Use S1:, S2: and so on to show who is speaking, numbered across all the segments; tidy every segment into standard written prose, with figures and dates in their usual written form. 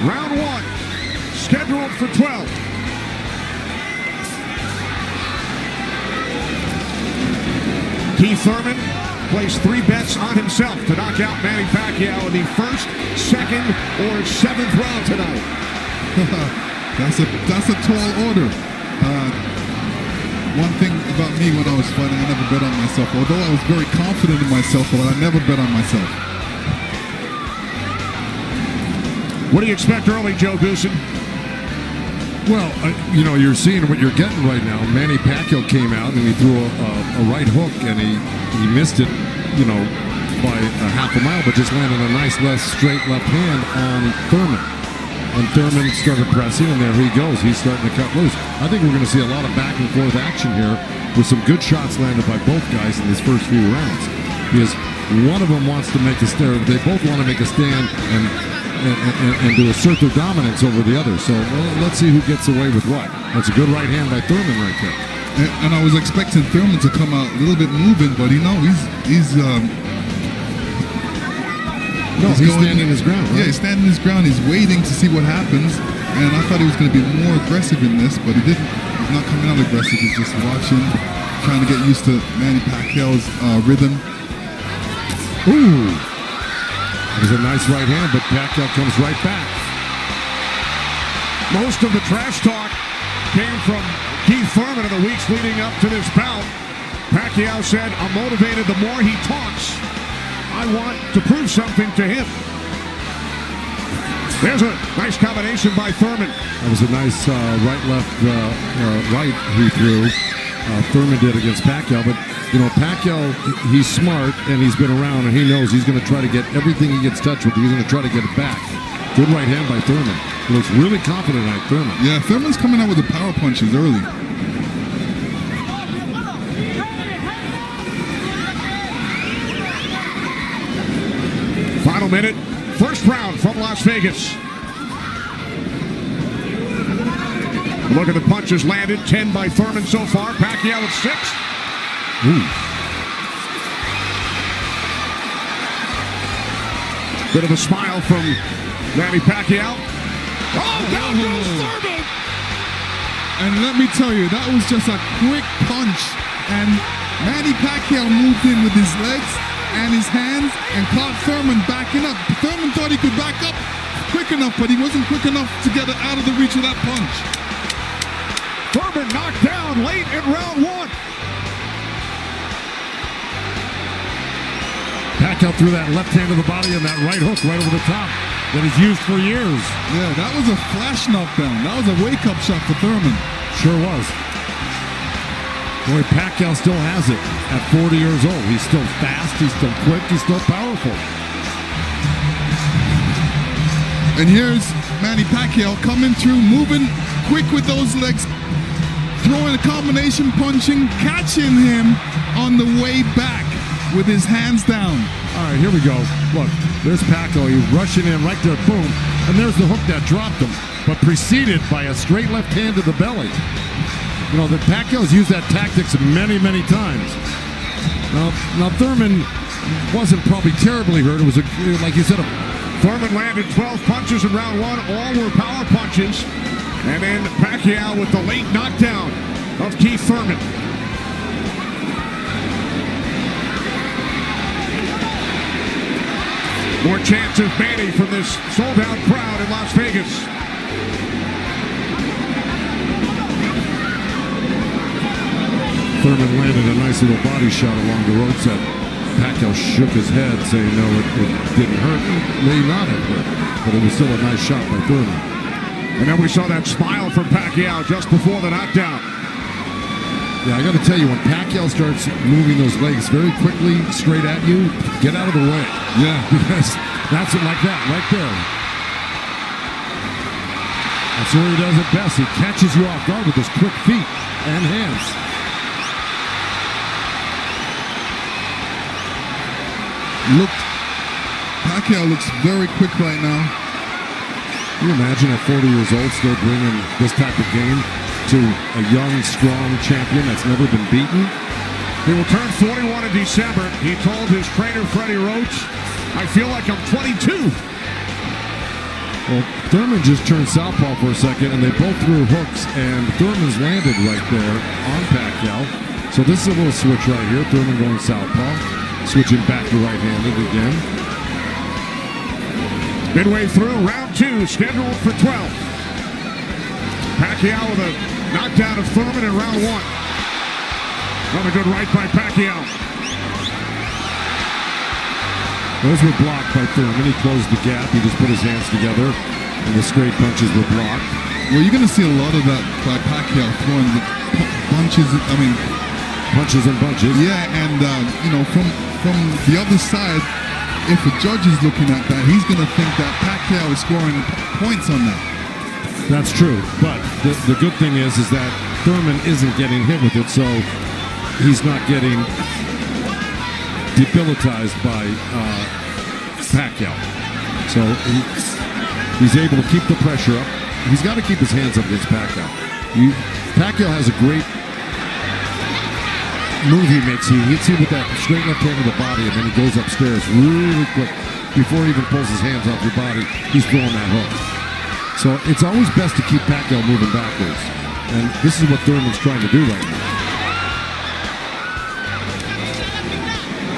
S1: Round one, scheduled for 12. Keith Thurman placed 3 bets on himself to knock out Manny Pacquiao in the first, second, or 7th round tonight.
S2: That's a tall order. One thing about me when I was fighting, I never bet on myself. Although I was very confident in myself, but I never bet on myself.
S1: What do you expect early, Joe Goosen?
S3: Well, you're seeing what you're getting right now. Manny Pacquiao came out and he threw a right hook and he missed it, by a half a mile, but just landed a nice straight left hand on Thurman. And Thurman started pressing, and there he goes. He's starting to cut loose. I think we're going to see a lot of back and forth action here with some good shots landed by both guys in these first few rounds. Because one of them wants to make a stand. They both want to make a stand and to assert their dominance over the other. So let's see who gets away with what. That's a good right hand by Thurman right there.
S2: And I was expecting Thurman to come out a little bit moving, but he's
S3: standing his ground. Right?
S2: Yeah, he's standing his ground. He's waiting to see what happens. And I thought he was going to be more aggressive in this, but he didn't. He's not coming out aggressive. He's just watching, trying to get used to Manny Pacquiao's rhythm.
S3: Ooh. It was a nice right hand, but Pacquiao comes right back.
S1: Most of the trash talk came from Keith Thurman in the weeks leading up to this bout. Pacquiao said, "I'm motivated the more he talks. I want to prove something to him." There's a nice combination by Thurman.
S3: That was a nice right he threw. Thurman did against Pacquiao, but Pacquiao, he's smart and he's been around and he knows he's going to try to get everything he gets touched with. He's going to try to get it back. Good right hand by Thurman. He looks really confident at Thurman.
S2: Yeah, Thurman's coming out with the power punches early.
S1: Final minute, first round from Las Vegas. Look at the punches landed, 10 by Thurman so far. Pacquiao at 6.
S3: Ooh.
S1: Bit of a smile from Manny Pacquiao. Oh, down goes Thurman!
S2: And let me tell you, that was just a quick punch. And Manny Pacquiao moved in with his legs and his hands and caught Thurman backing up. Thurman thought he could back up quick enough, but he wasn't quick enough to get it out of the reach of that punch.
S1: Thurman knocked down late in round 1.
S3: Pacquiao threw that left hand to the body and that right hook right over the top that he's used for years.
S2: Yeah, that was a flash knockdown. That was a wake-up shot for Thurman.
S3: Sure was. Boy, Pacquiao still has it at 40 years old. He's still fast, he's still quick, he's still powerful.
S2: And here's Manny Pacquiao coming through, moving quick with those legs, throwing a combination punching, catching him on the way back with his hands down.
S3: All right, here we go. Look, there's Pacquiao. He's rushing in right there, boom. And there's the hook that dropped him, but preceded by a straight left hand to the belly. The Pacquiao's used that tactics many, many times. Now Thurman wasn't probably terribly hurt. It was, like you said,
S1: Thurman landed 12 punches in round 1. All were power punches. And then Pacquiao with the late knockdown of Keith Thurman. More chances, Manny, from this sold-out crowd in Las Vegas.
S3: Thurman landed a nice little body shot along the ropes that Pacquiao shook his head, saying no, it didn't hurt. It may not have hurt, but it was still a nice shot by Thurman.
S1: And then we saw that smile from Pacquiao just before the knockdown.
S3: Yeah, I got to tell you, when Pacquiao starts moving those legs very quickly straight at you, get out of the way.
S2: Yeah.
S3: Because that's it like that, right there. That's where he does it best. He catches you off guard with his quick feet and hands.
S2: Pacquiao looks very quick right now.
S3: Can you imagine at 40 years old still bringing this type of game to a young, strong champion that's never been beaten?
S1: He will turn 41 in December. He told his trainer, Freddie Roach, "I feel like I'm 22.
S3: Well, Thurman just turned southpaw for a second, and they both threw hooks, and Thurman's landed right there on Pacquiao. So this is a little switch right here. Thurman going southpaw, switching back to right-handed again.
S1: Midway through round 2, scheduled for 12. Pacquiao with a knockdown of Thurman in round 1. Another good right by Pacquiao.
S3: Those were blocked by Thurman. He closed the gap. He just put his hands together, and the straight punches were blocked.
S2: Well, you're going to see a lot of that by Pacquiao throwing the punches. I mean,
S3: punches and bunches.
S2: Yeah, and from the other side, if a judge is looking at that, he's going to think that Pacquiao is scoring points on that.
S3: That's true, but the good thing is that Thurman isn't getting hit with it, so he's not getting debilitized by Pacquiao. So he's able to keep the pressure up. He's got to keep his hands up against Pacquiao. Pacquiao has a great move he makes. He hits you with that straight left hand of the body, and then he goes upstairs really quick. Before he even pulls his hands off your body, he's throwing that hook. So it's always best to keep Pacquiao moving backwards. And this is what Thurman's trying to do right now.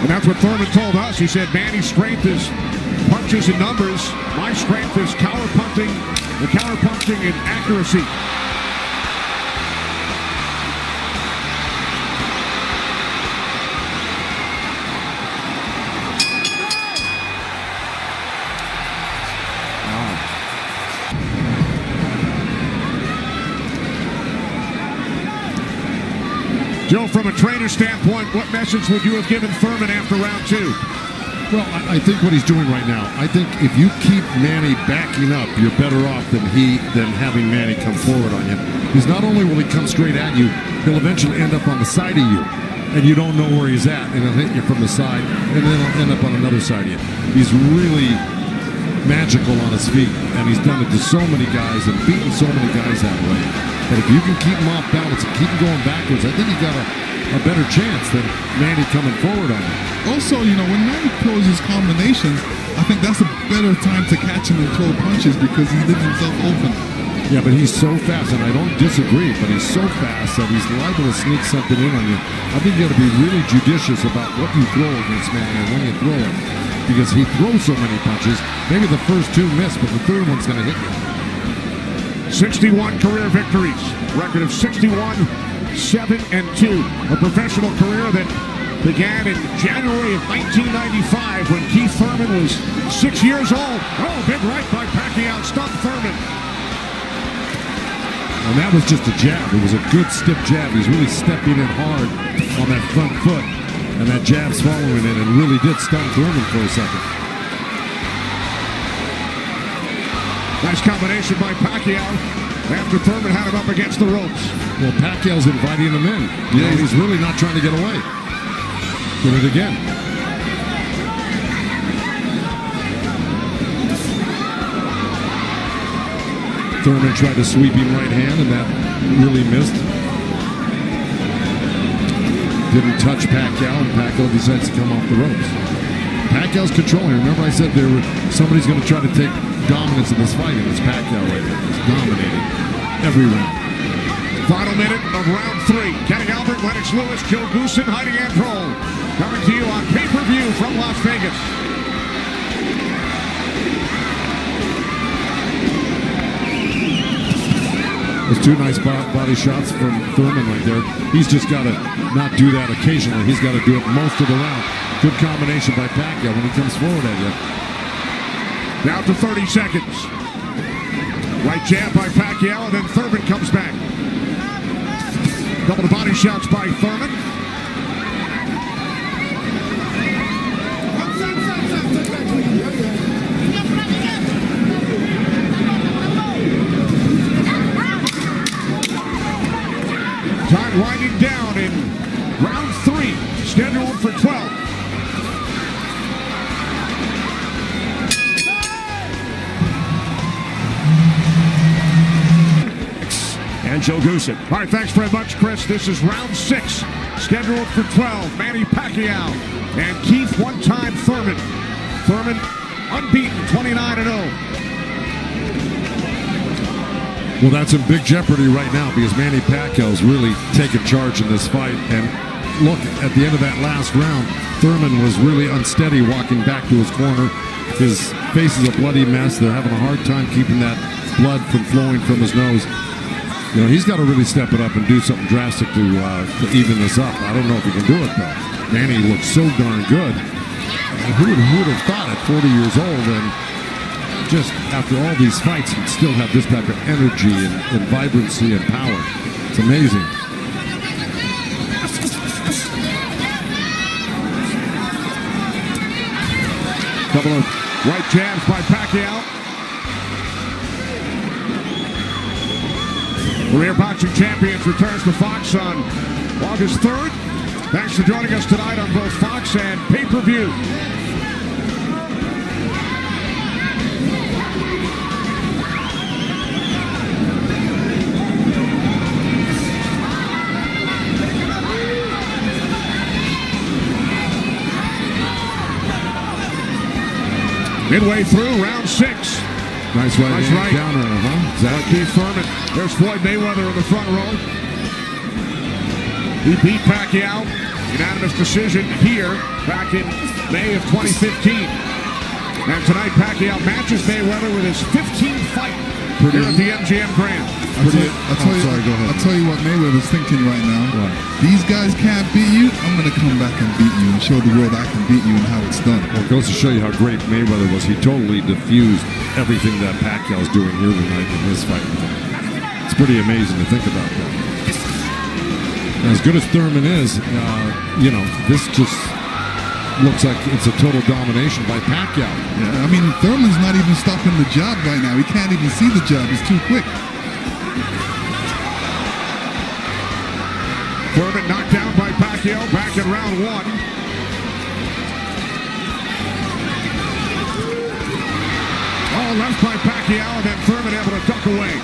S1: And that's what Thurman told us. He said, Manny's strength is punches and numbers. My strength is counter-punching and accuracy. Joe, from a trainer standpoint, what message would you have given Thurman after round 2?
S3: Well, I think what he's doing right now, I think if you keep Manny backing up, you're better off than having Manny come forward on you. Because not only will he come straight at you, he'll eventually end up on the side of you, and you don't know where he's at, and he'll hit you from the side, and then he'll end up on another side of you. He's really magical on his feet, and he's done it to so many guys and beaten so many guys that way. But if you can keep him off balance and keep him going backwards, I think you got a better chance than Manny coming forward on you.
S2: Also, when Manny throws his combinations, I think that's a better time to catch him and throw punches because he leaves himself open.
S3: Yeah, but he's so fast, and I don't disagree, but he's so fast that he's liable to sneak something in on you. I think you got to be really judicious about what you throw against Manny and when you throw it, because he throws so many punches. Maybe the first 2 miss, but the third one's going to hit you.
S1: 61 career victories, record of 61, 7-2. A professional career that began in January of 1995 when Keith Thurman was 6 years old. Oh, big right by Pacquiao, stunned Thurman.
S3: And that was just a jab. It was a good stiff jab. He's really stepping in hard on that front foot. And that jab's following it and really did stun Thurman for a second.
S1: Nice combination by Pacquiao after Thurman had him up against the ropes.
S3: Well, Pacquiao's inviting him in. He's really not trying to get away. Did it again. Thurman tried to sweep him right hand, and that really missed. Didn't touch Pacquiao, and Pacquiao decides to come off the ropes. Pacquiao's controlling. Remember I said somebody's going to try to take dominance in this fight, and it's Pacquiao right there. He's dominating every round.
S1: Final minute of round 3. Kenny Albert, Lennox Lewis, Joe Goosen, Heidi Androl. Coming to you on pay-per-view from Las Vegas.
S3: Those 2 nice body shots from Thurman right there. He's just got to not do that occasionally. He's got to do it most of the round. Good combination by Pacquiao when he comes forward at you.
S1: Down to 30 seconds. Right jab by Pacquiao, and then Thurman comes back. Couple of body shots by Thurman. Time winding down in round 3, scheduled for 12. And Joe Goosen. All right, thanks very much, Chris. This is round 6, scheduled for 12. Manny Pacquiao and Keith one-time Thurman. Thurman unbeaten, 29-0.
S3: Well, that's in big jeopardy right now because Manny Pacquiao's really taken charge in this fight. And look, at the end of that last round, Thurman was really unsteady walking back to his corner. His face is a bloody mess. They're having a hard time keeping that blood from flowing from his nose. You know, he's got to really step it up and do something drastic to even this up. I don't know if he can do it, though. Manny looks so darn good. Who would have thought at 40 years old and just after all these fights he'd still have this type of energy and vibrancy and power. It's amazing.
S1: Couple of right jabs by Pacquiao. Career Boxing Champions returns to Fox on August 3rd. Thanks for joining us tonight on both Fox and pay-per-view. Midway through round 6.
S3: Nice right counter, huh?
S1: Is that Keith Thurman? There's Floyd Mayweather in the front row. He beat Pacquiao. Unanimous decision here back in May of 2015. And tonight Pacquiao matches Mayweather with his 15th fight here at the MGM Grand.
S2: I'll tell you what Mayweather's thinking right now.
S3: Right.
S2: These guys can't beat you. I'm going to come back and beat you and show the world I can beat you and how it's done.
S3: Well, it goes to show you how great Mayweather was. He totally diffused everything that Pacquiao's doing here tonight in his fight with him. It's pretty amazing to think about that. As good as Thurman is, you know, this just looks like it's a total domination by Pacquiao.
S2: Yeah, I mean, Thurman's not even stopping the jab right now. He can't even see the jab. It's too quick.
S1: Thurman knocked down by Pacquiao back in round 1. All left by Pacquiao, and then Thurman able to duck away.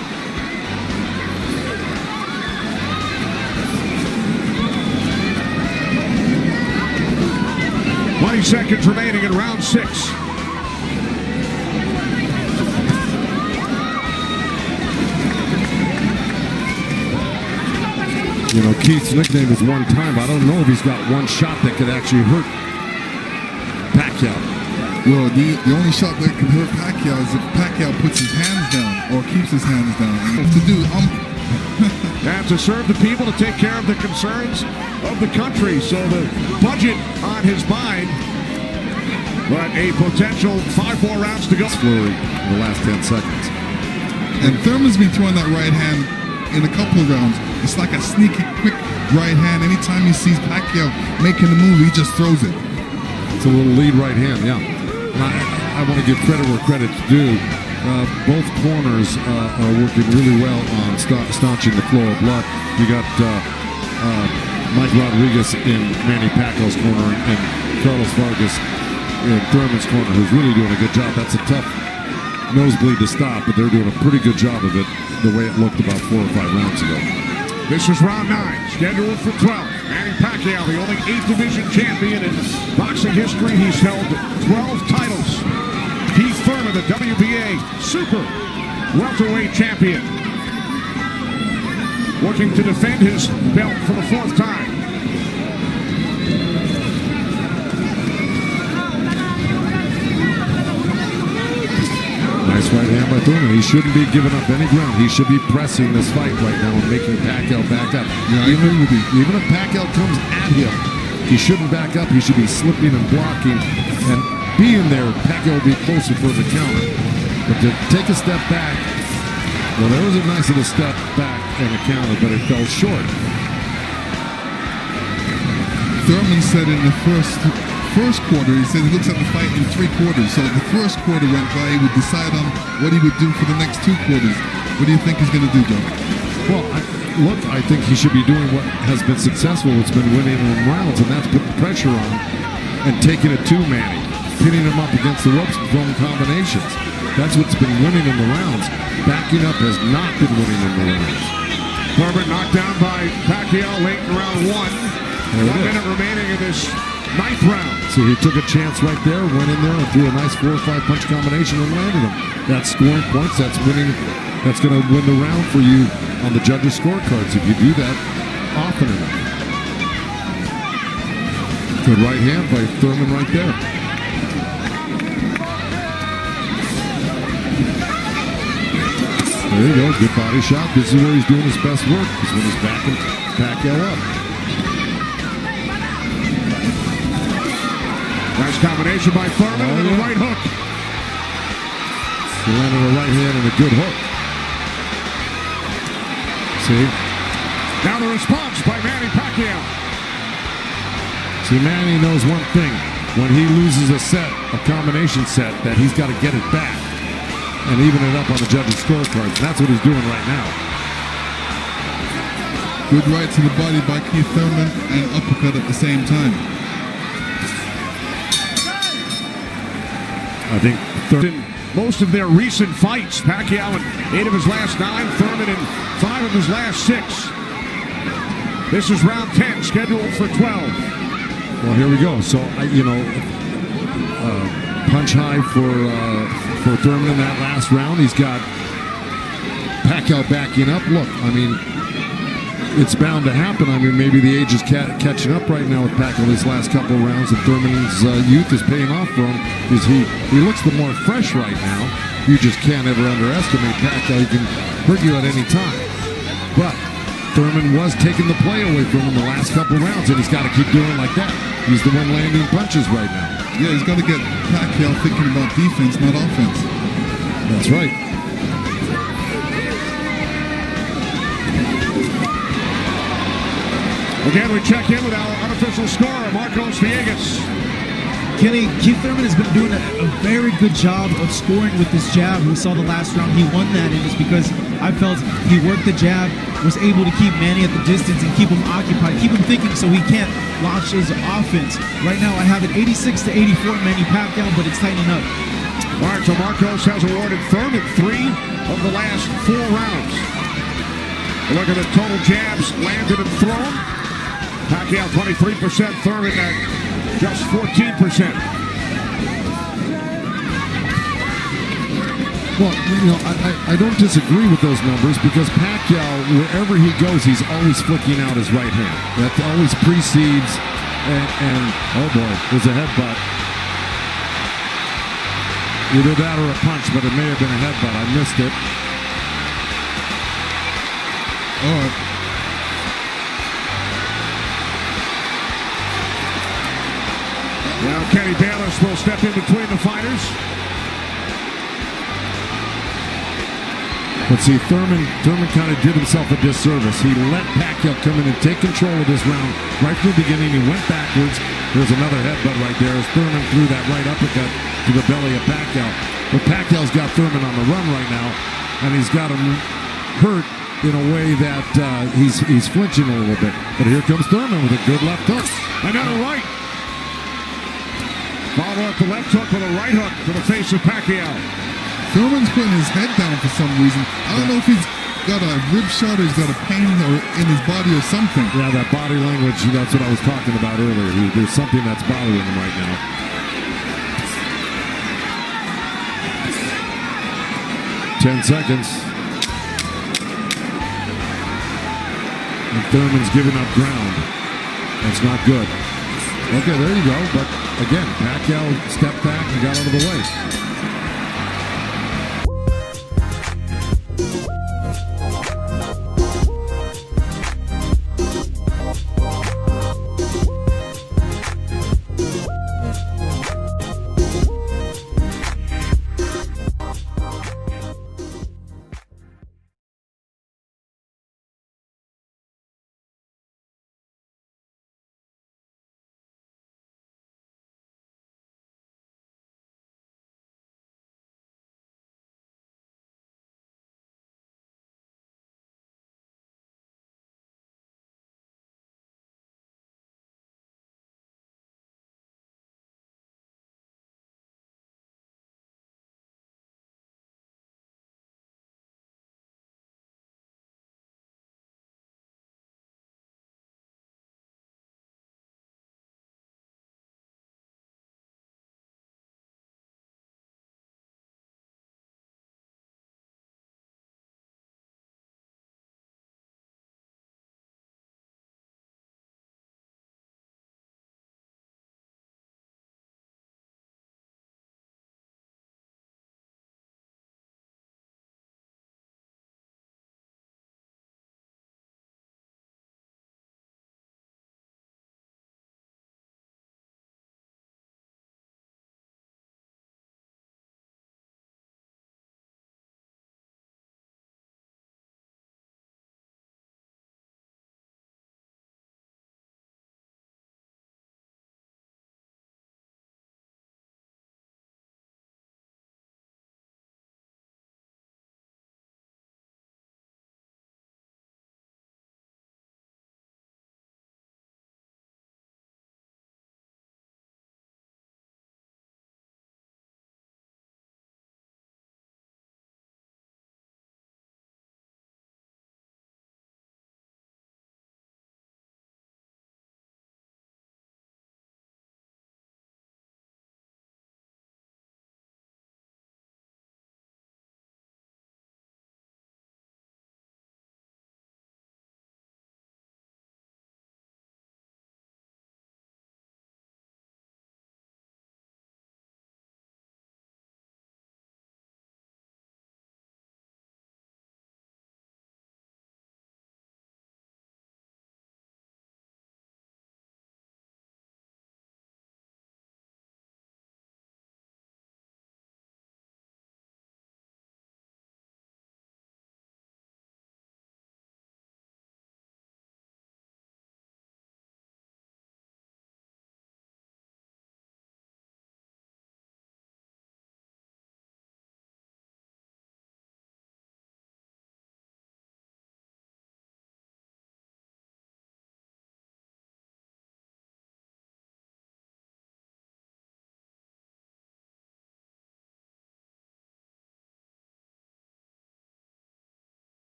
S1: Seconds remaining in round 6.
S3: You know, Keith's nickname is one time. I don't know if he's got one shot that could actually hurt Pacquiao.
S2: Well, the only shot that can hurt Pacquiao is if Pacquiao puts his hands down or keeps his hands down. And to do,
S1: and to serve the people, to take care of the concerns of the country. So the budget on his mind. But a potential 5 more rounds to go.
S3: Flurry in the last 10 seconds.
S2: And Thurman's been throwing that right hand in a couple of rounds. It's like a sneaky, quick right hand. Anytime he sees Pacquiao making the move, he just throws it.
S3: It's a little lead right hand, yeah. I want to give credit where credit's due. Both corners are working really well on staunching the flow of blood. You got Mike Rodriguez in Manny Pacquiao's corner and Carlos Vargas in Thurman's corner, who's really doing a good job. That's a tough nosebleed to stop, but they're doing a pretty good job of it the way it looked about 4 or 5 rounds ago.
S1: This is round 9, scheduled for 12. Manny Pacquiao, the only 8th division champion in boxing history. He's held 12 titles. Keith Thurman, the WBA super welterweight champion, working to defend his belt for the 4th time.
S3: Nice right hand by Thurman. He shouldn't be giving up any ground. He should be pressing this fight right now and making Pacquiao back up.
S2: Yeah,
S3: even if Pacquiao comes at him, he shouldn't back up. He should be slipping and blocking and being there. Pacquiao will be closer for the counter. But to take a step back, well, there was a nice little step back and a counter, but it fell short.
S2: Thurman said in the first quarter, he said he looks at the fight in 3 quarters. So the first quarter went by, he would decide on what he would do for the next 2 quarters. What do you think he's going to do, Joe?
S3: Well, I think he should be doing what has been successful. It's been winning in rounds, and that's putting pressure on and taking it to Manny, pinning him up against the ropes and throwing combinations. That's what's been winning in the rounds. Backing up has not been winning in the rounds.
S1: Thurman knocked down by Pacquiao late in round 1. 1 minute remaining in this 9th round.
S3: See, he took a chance right there, went in there and threw a nice 4 or 5 punch combination and landed him. That's scoring points. That's winning that's going to win the round for you on the judges' scorecards if you do that often enough. Good right hand by Thurman right there. There you go, good body shot. This is where he's doing his best work, is when he's backing Pacquiao up.
S1: Nice combination by Thurman with a right hook.
S3: He landed a right hand and a good hook. See?
S1: Now the response by Manny Pacquiao.
S3: See, Manny knows one thing. When he loses a set, a combination set, that he's got to get it back and even it up on the judges' scorecards. That's what he's doing right now.
S2: Good right to the body by Keith Thurman and uppercut at the same time.
S3: I think
S1: In most of their recent fights, Pacquiao in 8 of his last 9, Thurman in 5 of his last 6. This is round 10, scheduled for 12.
S3: Well, here we go. So, punch high for Thurman in that last round. He's got Pacquiao backing up. Look, I mean, it's bound to happen. I mean, maybe the age is catching up right now with Pacquiao these last couple of rounds, and Thurman's youth is paying off for him because he looks the more fresh right now. You just can't ever underestimate Pacquiao. He can hurt you at any time. But Thurman was taking the play away from him the last couple of rounds, and he's got to keep doing like that. He's the one landing punches right now.
S2: Yeah, he's got to get Pacquiao thinking about defense, not offense.
S3: That's right.
S1: Again, we check in with our unofficial scorer, Marcos Villegas.
S4: Kenny, Keith Thurman has been doing a very good job of scoring with this jab. We saw the last round he won that, and it's because I felt he worked the jab, was able to keep Manny at the distance and keep him occupied, keep him thinking so he can't launch his offense. Right now I have it 86 to 84 Manny Pacquiao, but it's tightening up.
S1: All right, so Marcos has awarded Thurman 3 of the last 4 rounds. Look at the total jabs landed and thrown. Pacquiao 23%, Thurman at just 14%.
S3: Well, I don't disagree with those numbers because Pacquiao, wherever he goes, he's always flicking out his right hand. That always precedes, and oh boy, there's a headbutt. Either that or a punch, but it may have been a headbutt. I missed it.
S2: Oh.
S1: Now Kenny Bayless will step in between the fighters.
S3: But see, Thurman kind of did himself a disservice. He let Pacquiao come in and take control of this round right from the beginning. He went backwards. There's another headbutt right there as Thurman threw that right uppercut to the belly of Pacquiao. But Pacquiao's got Thurman on the run right now, and he's got him hurt in a way that he's flinching a little bit. But here comes Thurman with a good left hook.
S1: Another right. Follow up the left hook with a right hook to the face of Pacquiao.
S2: Thurman's putting his head down for some reason. I don't know if he's got a rib shot or he's got a pain in his body or something.
S3: Yeah, that body language, that's what I was talking about earlier. There's something that's bothering him right now. Ten seconds. And Thurman's giving up ground. That's not good. Okay, there you go. But again, Pacquiao stepped back and got out of the way.